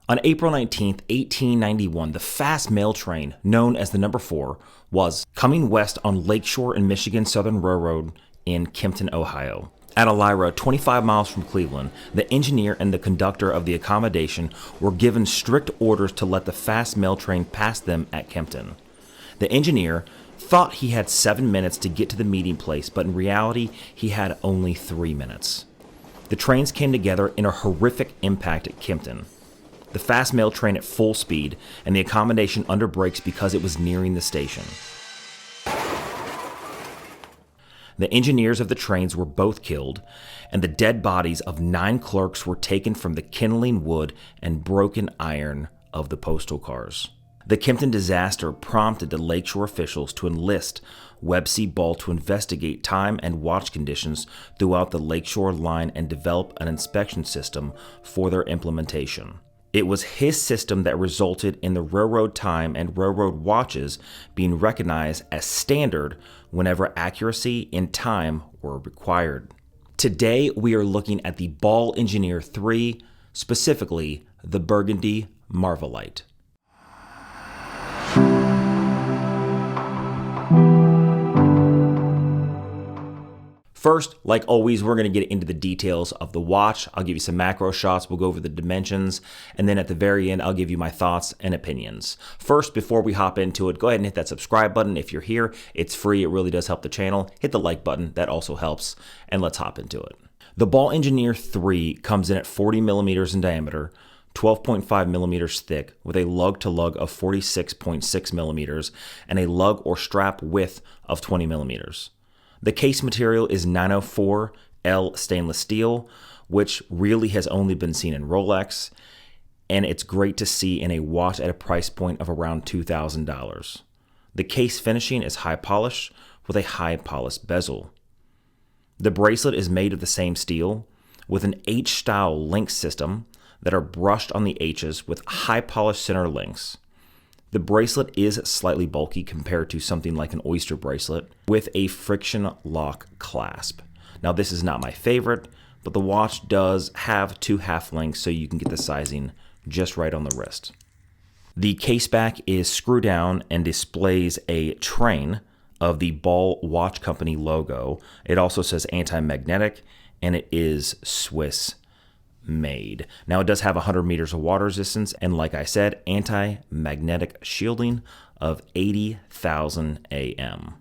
On April 19, 1891, the fast mail train, known as the number 4, was coming west on Lakeshore and Michigan Southern Railroad in Kempton, Ohio. At Elmira, 25 miles from Cleveland, the engineer and the conductor of the accommodation were given strict orders to let the fast mail train pass them at Kempton. The engineer thought he had 7 minutes to get to the meeting place, but in reality, he had only 3 minutes. The trains came together in a horrific impact at Kempton. The fast mail train at full speed, and the accommodation under brakes because it was nearing the station. The engineers of the trains were both killed, and the dead bodies of 9 clerks were taken from the kindling wood and broken iron of the postal cars. The Kempton disaster prompted the Lakeshore officials to enlist Webb C. Ball to investigate time and watch conditions throughout the Lakeshore line and develop an inspection system for their implementation. It was his system that resulted in the railroad time and railroad watches being recognized as standard whenever accuracy in time were required. Today, we are looking at the Ball Engineer 3, specifically the Burgundy Marvelight. First, like always, we're going to get into the details of the watch. I'll give you some macro shots, we'll go over the dimensions, and then at the very end, I'll give you my thoughts and opinions. First, before we hop into it, go ahead and hit that subscribe button. If you're here, it's free. It really does help the channel. Hit the like button. That also helps. And let's hop into it. The Ball Engineer 3 comes in at 40 millimeters in diameter, 12.5 millimeters thick, with a lug-to-lug of 46.6 millimeters, and a lug or strap width of 20 millimeters. The case material is 904L stainless steel, which really has only been seen in Rolex, and it's great to see in a watch at a price point of around $2,000. The case finishing is high polish with a high polished bezel. The bracelet is made of the same steel with an H-style link system that are brushed on the H's with high polished center links. The bracelet is slightly bulky compared to something like an oyster bracelet with a friction lock clasp. Now this is not my favorite, but the watch does have 2 half links so you can get the sizing just right on the wrist. The case back is screw down and displays a train of the Ball Watch Company logo. It also says anti-magnetic, and it is Swiss made. Now it does have 100 meters of water resistance, and like I said, anti-magnetic shielding of 80,000 AM.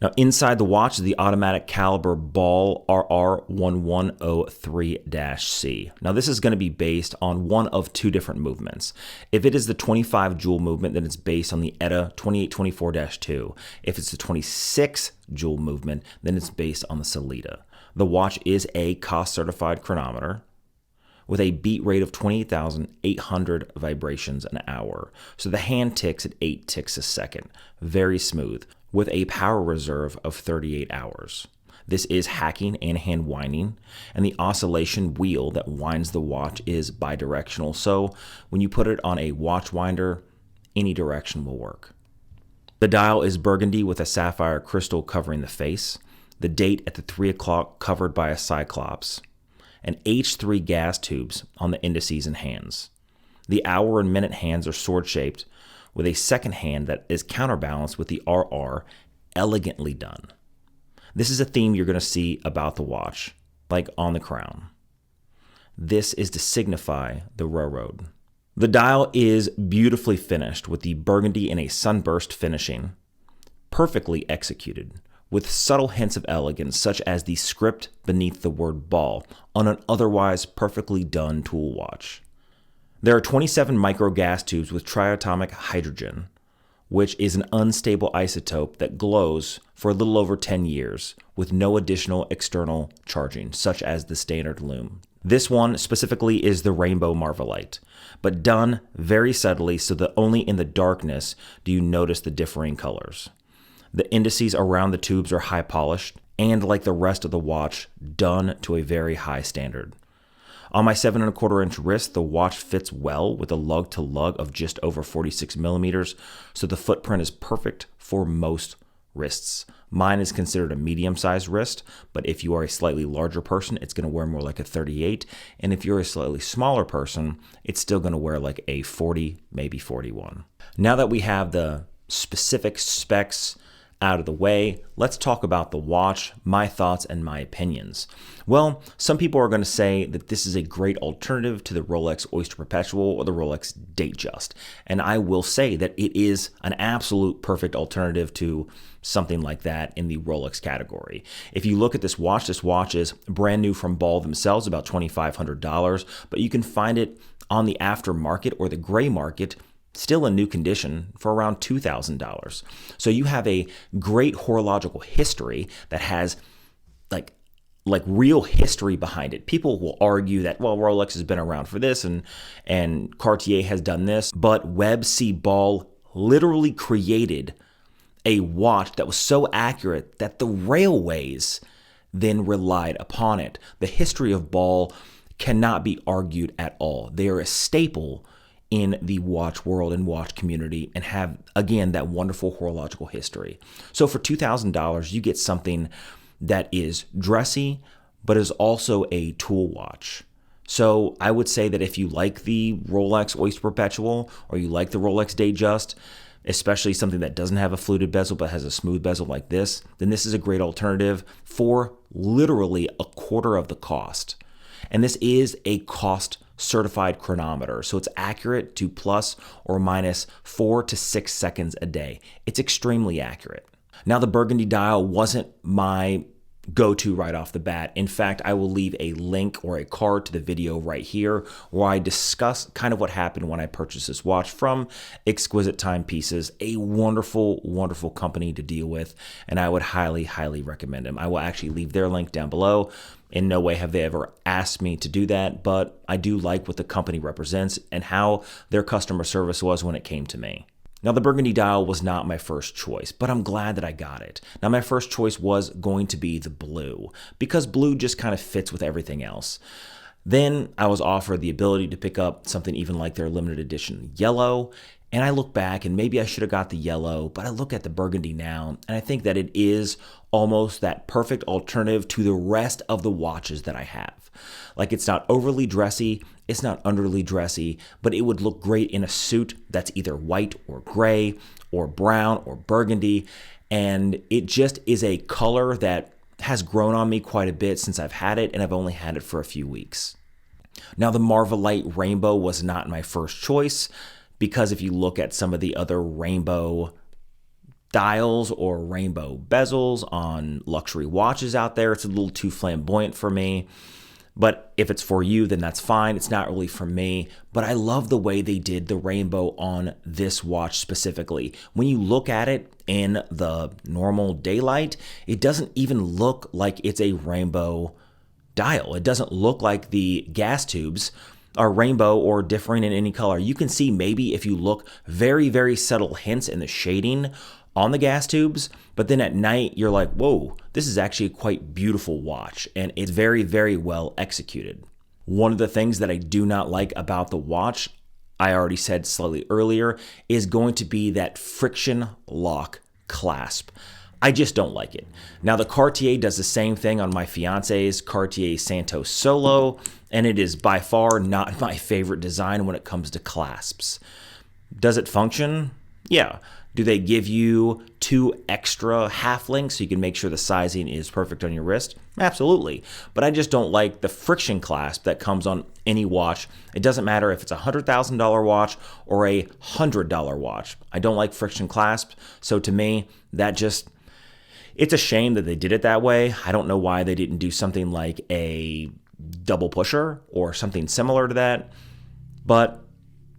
Now inside the watch is the automatic caliber Ball RR1103-C. Now this is going to be based on one of 2 different movements. If it is the 25 jewel movement, then it's based on the ETA 2824-2. If it's the 26 jewel movement, then it's based on the Salida. The watch is a COS certified chronometer with a beat rate of 28,800 vibrations an hour. So the hand ticks at 8 ticks a second. Very smooth, with a power reserve of 38 hours. This is hacking and hand winding, and the oscillation wheel that winds the watch is bidirectional. So when you put it on a watch winder, any direction will work. The dial is burgundy with a sapphire crystal covering the face. The date at the 3 o'clock covered by a cyclops, and H3 gas tubes on the indices and hands. The hour and minute hands are sword-shaped with a second hand that is counterbalanced with the RR, elegantly done. This is a theme you're going to see about the watch, like on the crown. This is to signify the railroad. The dial is beautifully finished with the burgundy in a sunburst finishing, perfectly executed, with subtle hints of elegance such as the script beneath the word Ball on an otherwise perfectly done tool watch. There are 27 micro gas tubes with triatomic hydrogen, which is an unstable isotope that glows for a little over 10 years with no additional external charging, such as the standard lume. This one specifically is the Rainbow Marvelight, but done very subtly so that only in the darkness do you notice the differing colors. The indices around the tubes are high polished, and like the rest of the watch, done to a very high standard. On my 7¼ inch wrist, the watch fits well with a lug to lug of just over 46 millimeters, so the footprint is perfect for most wrists. Mine is considered a medium-sized wrist, but if you are a slightly larger person, it's going to wear more like a 38. And if you're a slightly smaller person, it's still going to wear like a 40, maybe 41. Now that we have the specific specs out of the way, let's talk about the watch, my thoughts and my opinions. Well, some people are going to say that this is a great alternative to the Rolex Oyster Perpetual or the Rolex Datejust. And I will say that it is an absolute perfect alternative to something like that in the Rolex category. If you look at this watch is brand new from Ball themselves, about $2,500, but you can find it on the aftermarket or the gray market still in new condition for around $2,000. So you have a great horological history that has like real history behind it. People will argue that, well, Rolex has been around for this and Cartier has done this, but Webb C. Ball literally created a watch that was so accurate that the railways then relied upon it. The history of Ball cannot be argued at all. They are a staple in the watch world and watch community and have, again, that wonderful horological history. So for $2,000, you get something that is dressy, but is also a tool watch. So I would say that if you like the Rolex Oyster Perpetual or you like the Rolex Datejust, especially something that doesn't have a fluted bezel but has a smooth bezel like this, then this is a great alternative for literally a quarter of the cost. And this is a cost certified chronometer, so it's accurate to plus or minus 4 to 6 seconds a day. It's extremely accurate. Now, the Burgundy Dial wasn't my go-to right off the bat. In fact, I will leave a link or a card to the video right here where I discuss kind of what happened when I purchased this watch from Exquisite Timepieces, a wonderful, wonderful company to deal with, and I would highly, highly recommend them. I will actually leave their link down below. In no way have they ever asked me to do that, but I do like what the company represents and how their customer service was when it came to me. Now, the Burgundy Dial was not my first choice, but I'm glad that I got it. Now, my first choice was going to be the blue, because blue just kind of fits with everything else. Then I was offered the ability to pick up something even like their limited edition yellow, and I look back and maybe I should have got the yellow, but I look at the Burgundy now and I think that it is almost that perfect alternative to the rest of the watches that I have. Like, it's not overly dressy, it's not underly dressy, but it would look great in a suit that's either white or gray or brown or burgundy. And it just is a color that has grown on me quite a bit since I've had it, and I've only had it for a few weeks. Now, the Marvelight Rainbow was not my first choice, because if you look at some of the other rainbow dials or rainbow bezels on luxury watches out there, it's a little too flamboyant for me. But if it's for you, then that's fine. It's not really for me. But I love the way they did the rainbow on this watch specifically. When you look at it in the normal daylight, it doesn't even look like it's a rainbow dial. It doesn't look like the gas tubes are rainbow or differing in any color. You can see maybe if you look very, very subtle hints in the shading on the gas tubes, but then at night you're like, whoa, this is actually a quite beautiful watch, and it's very, very well executed. One of the things that I do not like about the watch, I already said slightly earlier, is going to be that friction lock clasp. I just don't like it. Now, the Cartier does the same thing on my fiance's Cartier Santos Solo, and it is by far not my favorite design when it comes to clasps. Does it function? Yeah. Do they give you 2 extra half links so you can make sure the sizing is perfect on your wrist? Absolutely. But I just don't like the friction clasp that comes on any watch. It doesn't matter if it's a $100,000 watch or a $100 watch. I don't like friction clasp. So to me, it's a shame that they did it that way. I don't know why they didn't do something like a double pusher or something similar to that. But,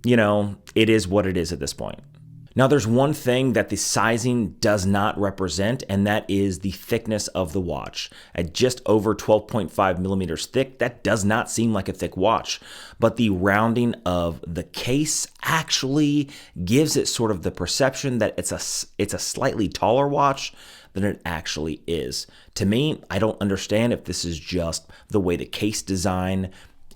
it is what it is at this point. Now, there's one thing that the sizing does not represent, and that is the thickness of the watch. At just over 12.5 millimeters thick, that does not seem like a thick watch, but the rounding of the case actually gives it sort of the perception that it's a slightly taller watch than it actually is. To me, I don't understand if this is just the way the case design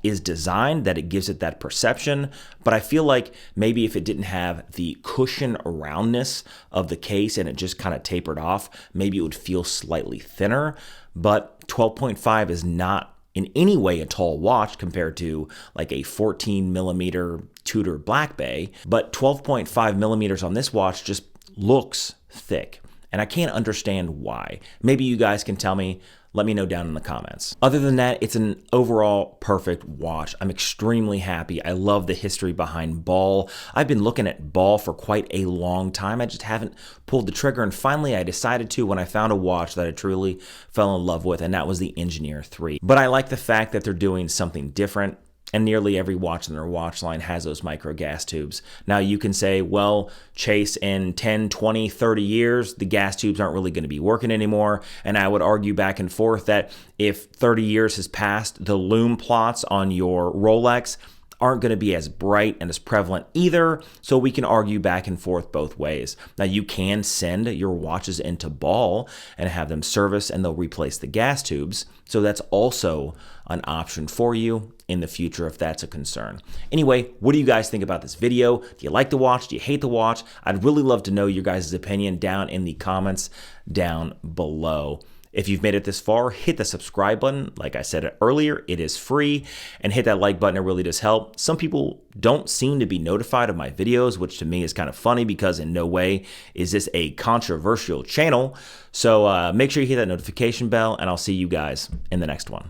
is designed that it gives it that perception, but I feel like maybe if it didn't have the cushion aroundness of the case and it just kind of tapered off, maybe it would feel slightly thinner. But 12.5 is not in any way a tall watch compared to like a 14 millimeter Tudor Black Bay, but 12.5 millimeters on this watch just looks thick. And I can't understand why. Maybe you guys can tell me. Let me know down in the comments. Other than that, it's an overall perfect watch. I'm extremely happy. I love the history behind ball. I've been looking at ball for quite a long time. I just haven't pulled the trigger, and finally I decided to when I found a watch that I truly fell in love with, and that was the Engineer 3. But I like the fact that they're doing something different. And nearly every watch in their watch line has those micro gas tubes. Now you can say, well, Chase, in 10, 20, 30 years, the gas tubes aren't really going to be working anymore. And I would argue back and forth that if 30 years has passed, the lume plots on your Rolex aren't going to be as bright and as prevalent either, so we can argue back and forth both ways. Now you can send your watches into ball and have them serviced and they'll replace the gas tubes, so that's also an option for you in the future if that's a concern. Anyway, what do you guys think about this video? Do you like the watch? Do you hate the watch? I'd really love to know your guys' opinion down in the comments down below. If you've made it this far, hit the subscribe button. Like I said earlier, it is free, and hit that like button. It really does help. Some people don't seem to be notified of my videos, which to me is kind of funny because in no way is this a controversial channel. So make sure you hit that notification bell, and I'll see you guys in the next one.